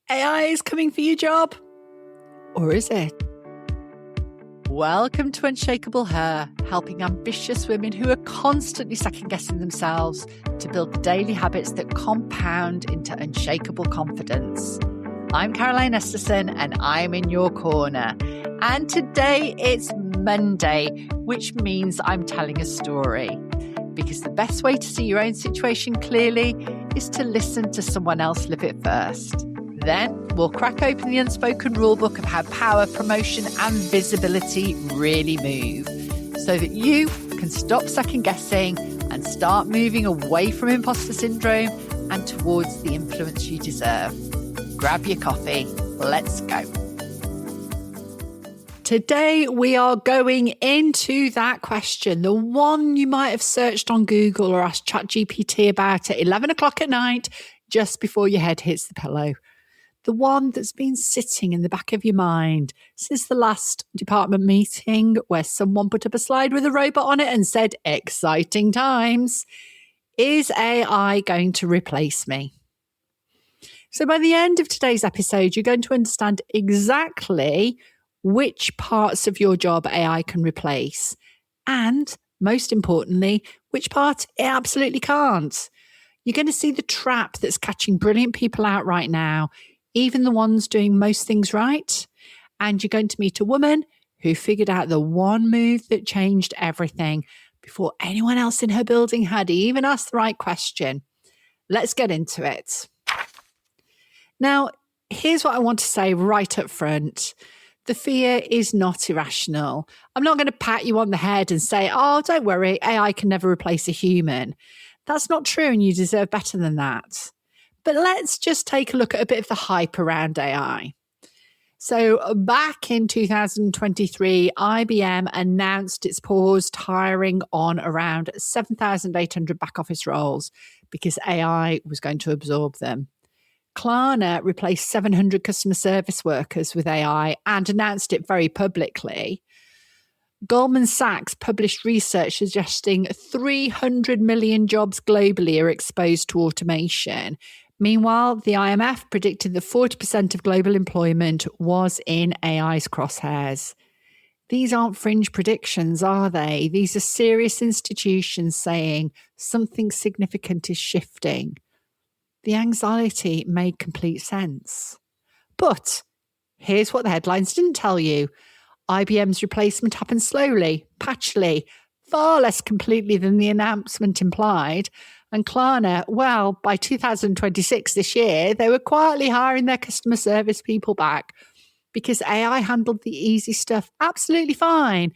AI is coming for your job? Or is it? Welcome to Unshakable Her, helping ambitious women who are constantly second-guessing themselves to build the daily habits that compound into unshakable confidence. I'm Caroline Esterson and I'm in your corner. And today it's Monday, which means I'm telling a story. Because the best way to see your own situation clearly is to listen to someone else live it first. Then we'll crack open the unspoken rulebook of how power, promotion and visibility really move so that you can stop second guessing and start moving away from imposter syndrome and towards the influence you deserve. Grab your coffee. Let's go. Today we are going into that question, the one you might have searched on Google or asked ChatGPT about at 11 o'clock at night just before your head hits the pillow. The one that's been sitting in the back of your mind since the last department meeting where someone put up a slide with a robot on it and said, exciting times. Is AI going to replace me? So by the end of today's episode, you're going to understand exactly which parts of your job AI can replace. And most importantly, which part it absolutely can't. You're going to see the trap that's catching brilliant people out right now, even the ones doing most things right. And you're going to meet a woman who figured out the one move that changed everything before anyone else in her building had even asked the right question. Let's get into it. Now, here's what I want to say right up front. The fear is not irrational. I'm not going to pat you on the head and say, oh, don't worry, AI can never replace a human. That's not true, and you deserve better than that. But let's just take a look at a bit of the hype around AI. So back in 2023, IBM announced its paused hiring on around 7,800 back office roles because AI was going to absorb them. Klarna replaced 700 customer service workers with AI and announced it very publicly. Goldman Sachs published research suggesting 300 million jobs globally are exposed to automation. Meanwhile, the IMF predicted that 40% of global employment was in AI's crosshairs. These aren't fringe predictions, are they? These are serious institutions saying something significant is shifting. The anxiety made complete sense. But here's what the headlines didn't tell you. IBM's replacement happened slowly, patchily, far less completely than the announcement implied. And Klarna, well, by 2026 this year, they were quietly hiring their customer service people back because AI handled the easy stuff absolutely fine.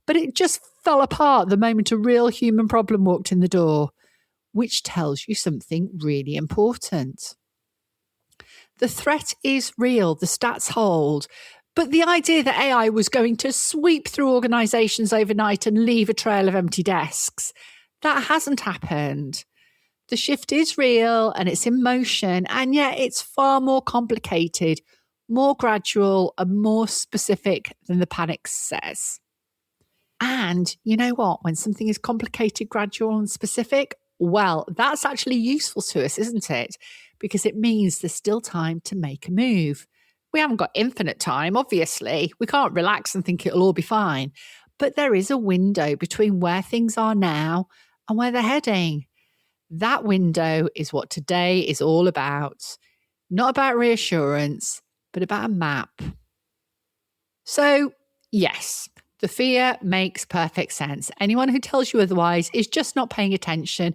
But it just fell apart the moment a real human problem walked in the door, which tells you something really important. The threat is real, the stats hold, but the idea that AI was going to sweep through organizations overnight and leave a trail of empty desks, that hasn't happened. The shift is real and it's in motion, and yet it's far more complicated, more gradual and more specific than the panic says. And you know what? When something is complicated, gradual and specific, well, that's actually useful to us, isn't it? Because it means there's still time to make a move. We haven't got infinite time, obviously. We can't relax and think it'll all be fine. But there is a window between where things are now and where they're heading. That window is what today is all about. Not about reassurance, but about a map. So, yes, the fear makes perfect sense. Anyone who tells you otherwise is just not paying attention,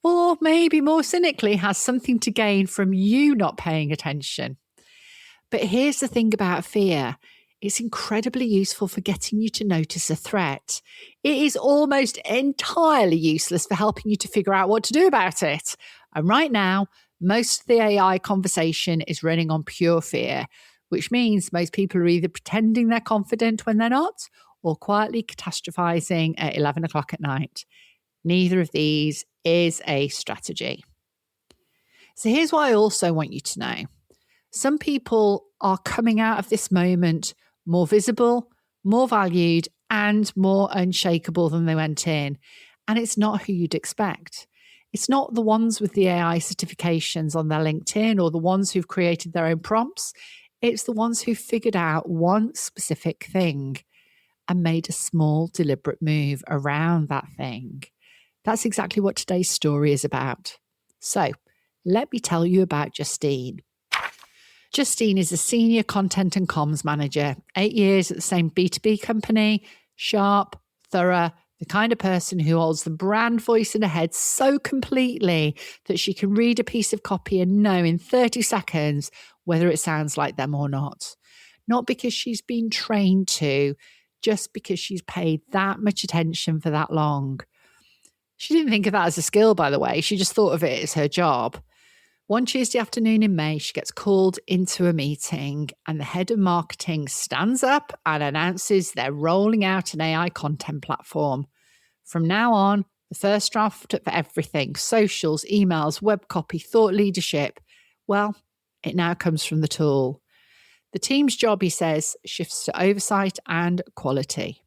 or maybe more cynically has something to gain from you not paying attention. But here's the thing about fear. It's incredibly useful for getting you to notice a threat. It is almost entirely useless for helping you to figure out what to do about it. And right now, most of the AI conversation is running on pure fear, which means most people are either pretending they're confident when they're not, or quietly catastrophizing at 11 o'clock at night. Neither of these is a strategy. So here's what I also want you to know. Some people are coming out of this moment more visible, more valued, and more unshakable than they went in. And it's not who you'd expect. It's not the ones with the AI certifications on their LinkedIn or the ones who've created their own prompts. It's the ones who figured out one specific thing and made a small, deliberate move around that thing. That's exactly what today's story is about. So, let me tell you about Justine. Justine is a senior content and comms manager, 8 years at the same B2B company, sharp, thorough, the kind of person who holds the brand voice in her head so completely that she can read a piece of copy and know in 30 seconds whether it sounds like them or not. Not because she's been trained to, just because she's paid that much attention for that long. She didn't think of that as a skill, by the way. She just thought of it as her job. One Tuesday afternoon in May, she gets called into a meeting and the head of marketing stands up and announces they're rolling out an AI content platform. From now on, the first draft for everything, socials, emails, web copy, thought leadership, well, it now comes from the tool. The team's job, he says, shifts to oversight and quality.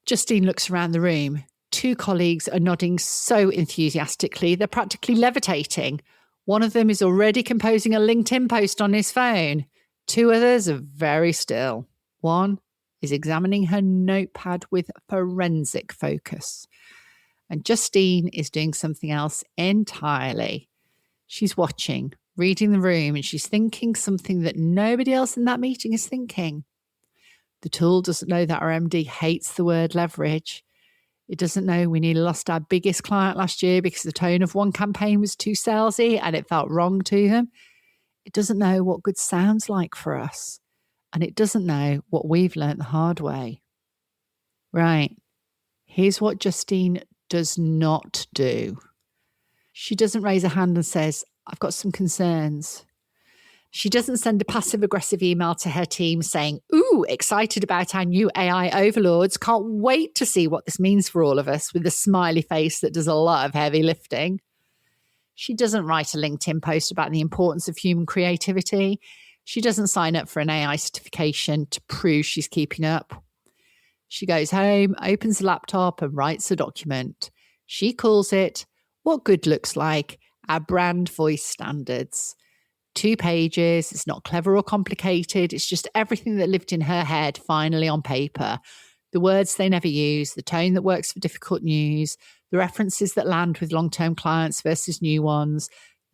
Justine looks around the room. 2 colleagues are nodding so enthusiastically, they're practically levitating. One of them is already composing a LinkedIn post on his phone. 2 others are very still. One is examining her notepad with forensic focus. And Justine is doing something else entirely. She's watching, reading the room, and she's thinking something that nobody else in that meeting is thinking. The tool doesn't know that our MD hates the word leverage. It doesn't know we nearly lost our biggest client last year because the tone of one campaign was too salesy and it felt wrong to them. It doesn't know what good sounds like for us. And it doesn't know what we've learnt the hard way. Right. Here's what Justine does not do. She doesn't raise her hand and says, I've got some concerns. She doesn't send a passive-aggressive email to her team saying, ooh, excited about our new AI overlords. Can't wait to see what this means for all of us, with a smiley face that does a lot of heavy lifting. She doesn't write a LinkedIn post about the importance of human creativity. She doesn't sign up for an AI certification to prove she's keeping up. She goes home, opens a laptop and writes a document. She calls it What Good Looks Like, Our Brand Voice Standards. 2 pages. It's not clever or complicated. It's just everything that lived in her head finally on paper. The words they never use, the tone that works for difficult news, the references that land with long-term clients versus new ones,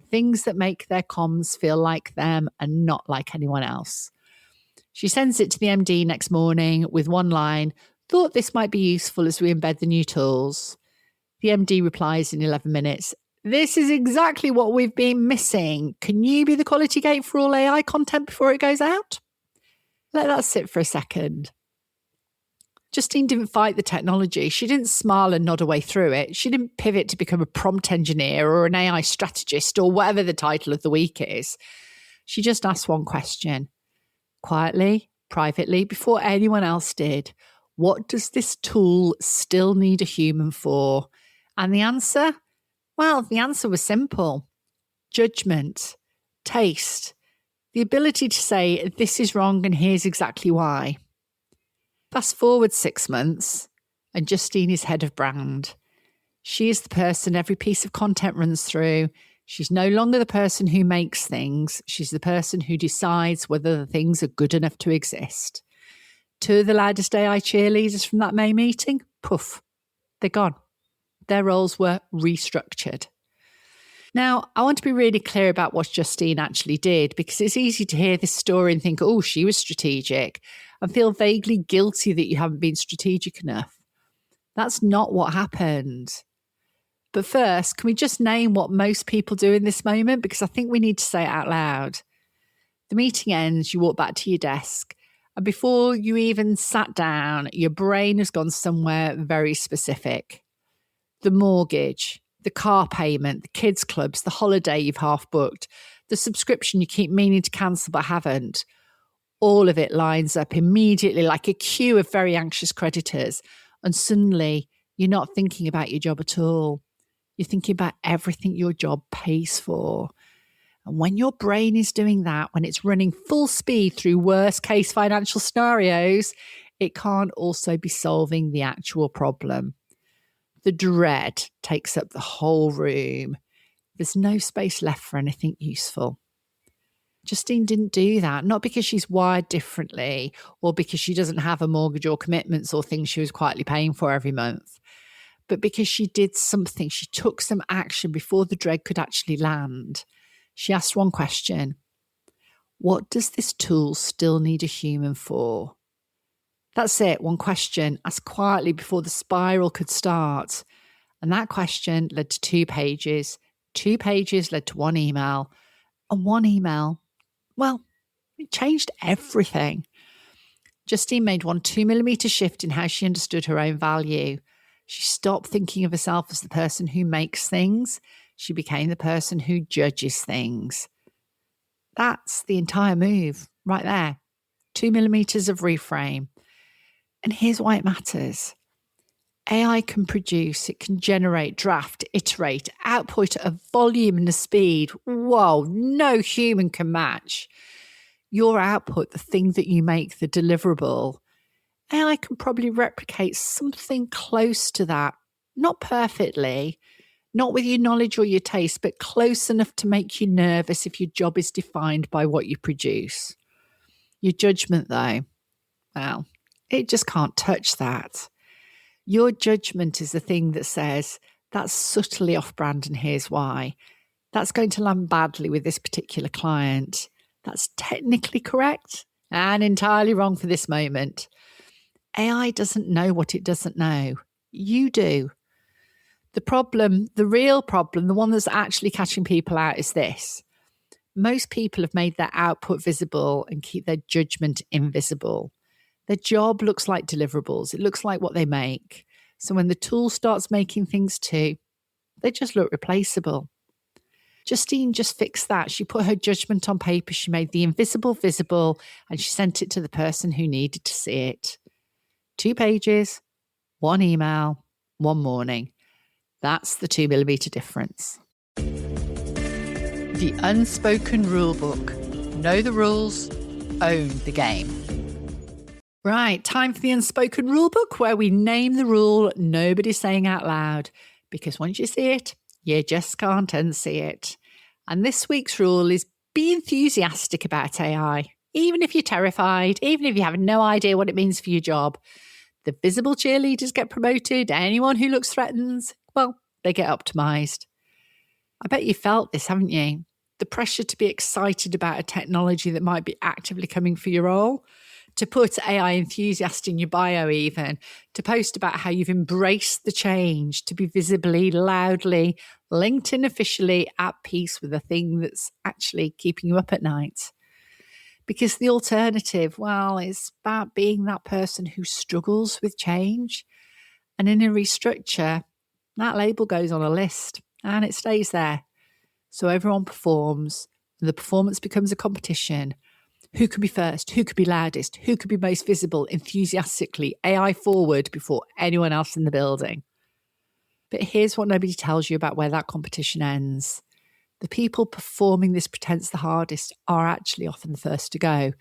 things that make their comms feel like them and not like anyone else. She sends it to the MD next morning with one line, thought this might be useful as we embed the new tools. The MD replies in 11 minutes, this is exactly what we've been missing. Can you be the quality gate for all AI content before it goes out? Let that sit for a second. Justine didn't fight the technology. She didn't smile and nod away through it. She didn't pivot to become a prompt engineer or an AI strategist or whatever the title of the week is. She just asked one question, quietly, privately, before anyone else did. What does this tool still need a human for? And the answer? Well, the answer was simple. Judgment, taste, the ability to say, this is wrong and here's exactly why. Fast forward 6 months and Justine is head of brand. She is the person every piece of content runs through. She's no longer the person who makes things. She's the person who decides whether the things are good enough to exist. 2 of the loudest AI cheerleaders from that May meeting, poof, they're gone. Their roles were restructured. Now, I want to be really clear about what Justine actually did, because it's easy to hear this story and think, oh, she was strategic, and feel vaguely guilty that you haven't been strategic enough. That's not what happened. But first, can we just name what most people do in this moment? Because I think we need to say it out loud. The meeting ends, you walk back to your desk, and before you even sat down, your brain has gone somewhere very specific. The mortgage, the car payment, the kids' clubs, the holiday you've half booked, the subscription you keep meaning to cancel but haven't. All of it lines up immediately like a queue of very anxious creditors. And suddenly you're not thinking about your job at all. You're thinking about everything your job pays for. And when your brain is doing that, when it's running full speed through worst case financial scenarios, it can't also be solving the actual problem. The dread takes up the whole room. There's no space left for anything useful. Justine didn't do that, not because she's wired differently or because she doesn't have a mortgage or commitments or things she was quietly paying for every month, but because she did something. She took some action before the dread could actually land. She asked one question: what does this tool still need a human for? That's it, one question, asked quietly before the spiral could start. And that question led to 2 pages. 2 pages led to 1 email. And 1 email, well, it changed everything. Justine made 1 2mm shift in how she understood her own value. She stopped thinking of herself as the person who makes things. She became the person who judges things. That's the entire move right there. 2mm of reframe. And here's why it matters. AI can produce, it can generate, draft, iterate, output a volume and a speed. Whoa, no human can match. Your output, the thing that you make, the deliverable, AI can probably replicate something close to that. Not perfectly, not with your knowledge or your taste, but close enough to make you nervous if your job is defined by what you produce. Your judgment, though, well, it just can't touch that. Your judgment is the thing that says, that's subtly off-brand and here's why. That's going to land badly with this particular client. That's technically correct and entirely wrong for this moment. AI doesn't know what it doesn't know. You do. The problem, the real problem, the one that's actually catching people out is this. Most people have made their output visible and keep their judgment invisible. Their job looks like deliverables. It looks like what they make. So when the tool starts making things too, they just look replaceable. Justine just fixed that. She put her judgment on paper. She made the invisible visible and she sent it to the person who needed to see it. 2 pages, 1 email, 1 morning. That's the 2mm difference. The unspoken rulebook. Know the rules, own the game. Right, time for the unspoken rulebook, where we name the rule nobody's saying out loud, because once you see it, you just can't unsee it. And this week's rule is be enthusiastic about AI, even if you're terrified, even if you have no idea what it means for your job. The visible cheerleaders get promoted. Anyone who looks threatened, well, they get optimized. I bet you felt this, haven't you? The pressure to be excited about a technology that might be actively coming for your role, to put AI enthusiast in your bio even, to post about how you've embraced the change, to be visibly, loudly, LinkedIn officially at peace with the thing that's actually keeping you up at night. Because the alternative, well, is about being that person who struggles with change. And in a restructure, that label goes on a list and it stays there. So everyone performs and the performance becomes a competition. Who could be first? Who could be loudest? Who could be most visible, enthusiastically, AI forward before anyone else in the building? But here's what nobody tells you about where that competition ends. The people performing this pretense the hardest are actually often the first to go,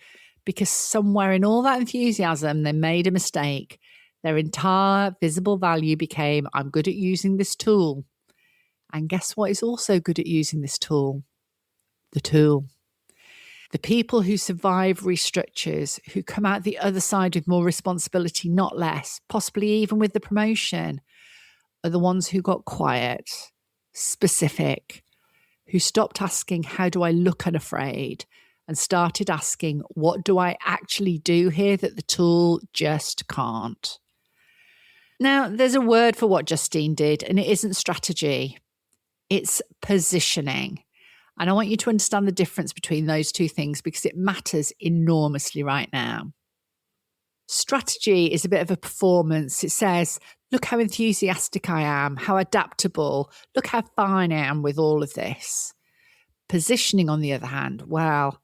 because somewhere in all that enthusiasm, they made a mistake. Their entire visible value became, I'm good at using this tool. And guess what is also good at using this tool? The tool. The people who survive restructures, who come out the other side with more responsibility, not less, possibly even with the promotion, are the ones who got quiet, specific, who stopped asking, how do I look unafraid? And started asking, what do I actually do here that the tool just can't? Now, there's a word for what Justine did, and it isn't strategy. It's positioning. And I want you to understand the difference between those two things because it matters enormously right now. Strategy is a bit of a performance. It says, look how enthusiastic I am, how adaptable, look how fine I am with all of this. Positioning, on the other hand, well,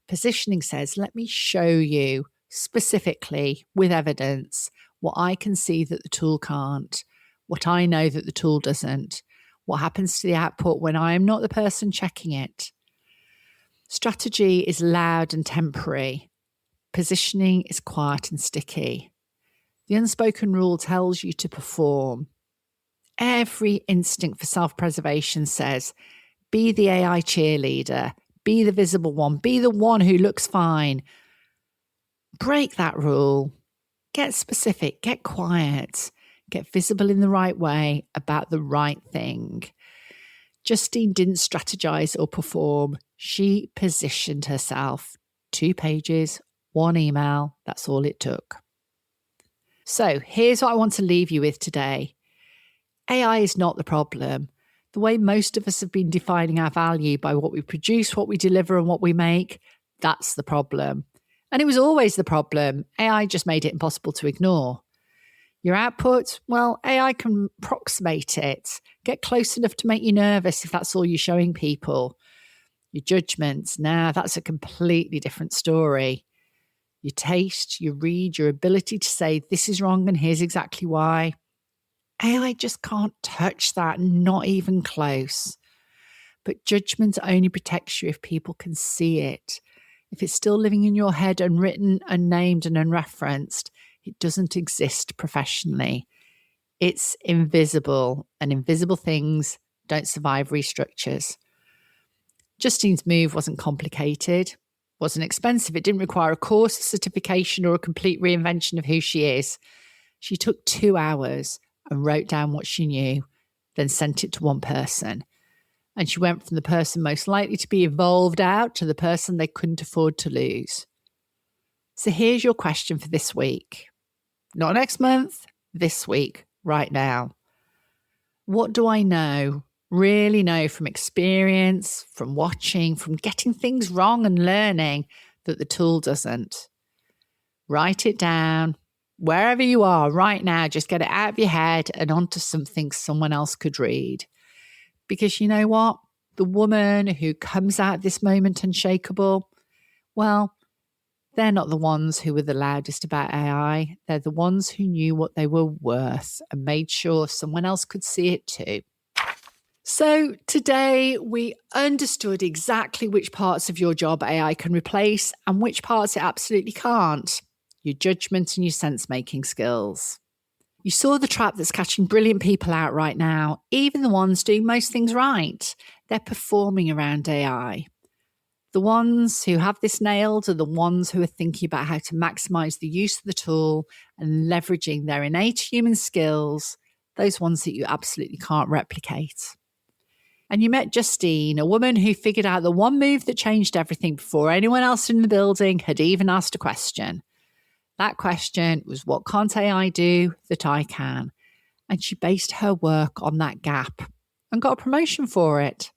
positioning says, let me show you specifically with evidence what I can see that the tool can't, what I know that the tool doesn't, what happens to the output when I am not the person checking it. Strategy is loud and temporary. Positioning is quiet and sticky. The unspoken rule tells you to perform. Every instinct for self-preservation says, be the AI cheerleader, be the visible one, be the one who looks fine. Break that rule. Get specific, get quiet, get visible in the right way about the right thing. Justine didn't strategize or perform. She positioned herself. 2 pages, 1 email. That's all it took. So here's what I want to leave you with today. AI is not the problem. The way most of us have been defining our value by what we produce, what we deliver, and what we make, that's the problem. And it was always the problem. AI just made it impossible to ignore. Your output, well, AI can approximate it, get close enough to make you nervous if that's all you're showing people. Your judgments, now that's a completely different story. Your taste, your read, your ability to say this is wrong and here's exactly why. AI just can't touch that, not even close. But judgment only protects you if people can see it. If it's still living in your head, unwritten, unnamed, and unreferenced, it doesn't exist professionally. It's invisible, and invisible things don't survive restructures. Justine's move wasn't complicated, wasn't expensive. It didn't require a course, a certification, or a complete reinvention of who she is. She took 2 hours and wrote down what she knew, then sent it to one person. And she went from the person most likely to be evolved out to the person they couldn't afford to lose. So here's your question for this week. Not next month, this week, right now. What do I know, really know from experience, from watching, from getting things wrong and learning that the tool doesn't? Write it down. Wherever you are right now, just get it out of your head and onto something someone else could read. Because you know what? The woman who comes out this moment unshakable, well, they're not the ones who were the loudest about AI. They're the ones who knew what they were worth and made sure someone else could see it too. So today we understood exactly which parts of your job AI can replace and which parts it absolutely can't. Your judgment and your sense-making skills. You saw the trap that's catching brilliant people out right now, even the ones doing most things right. They're performing around AI. The ones who have this nailed are the ones who are thinking about how to maximize the use of the tool and leveraging their innate human skills, those ones that you absolutely can't replicate. And you met Justine, a woman who figured out the one move that changed everything before anyone else in the building had even asked a question. That question was, what can't AI do that I can? And she based her work on that gap and got a promotion for it.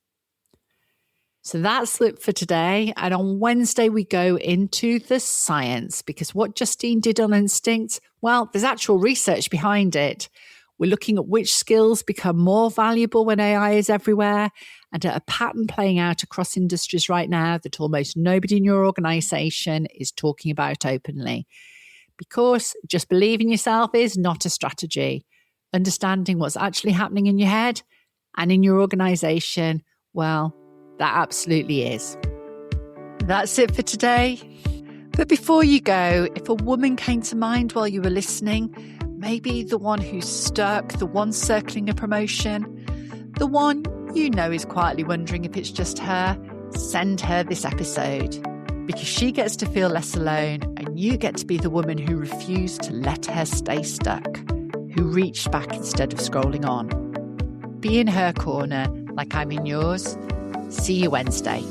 So that's it for today. And on Wednesday, we go into the science, because what Justine did on instinct, well, there's actual research behind it. We're looking at which skills become more valuable when AI is everywhere, and at a pattern playing out across industries right now that almost nobody in your organization is talking about openly. Because just believing yourself is not a strategy. Understanding what's actually happening in your head and in your organization, well, that absolutely is. That's it for today. But before you go, if a woman came to mind while you were listening, maybe the one who's stuck, the one circling a promotion, the one you know is quietly wondering if it's just her, send her this episode. Because she gets to feel less alone and you get to be the woman who refused to let her stay stuck, who reached back instead of scrolling on. Be in her corner like I'm in yours. See you Wednesday.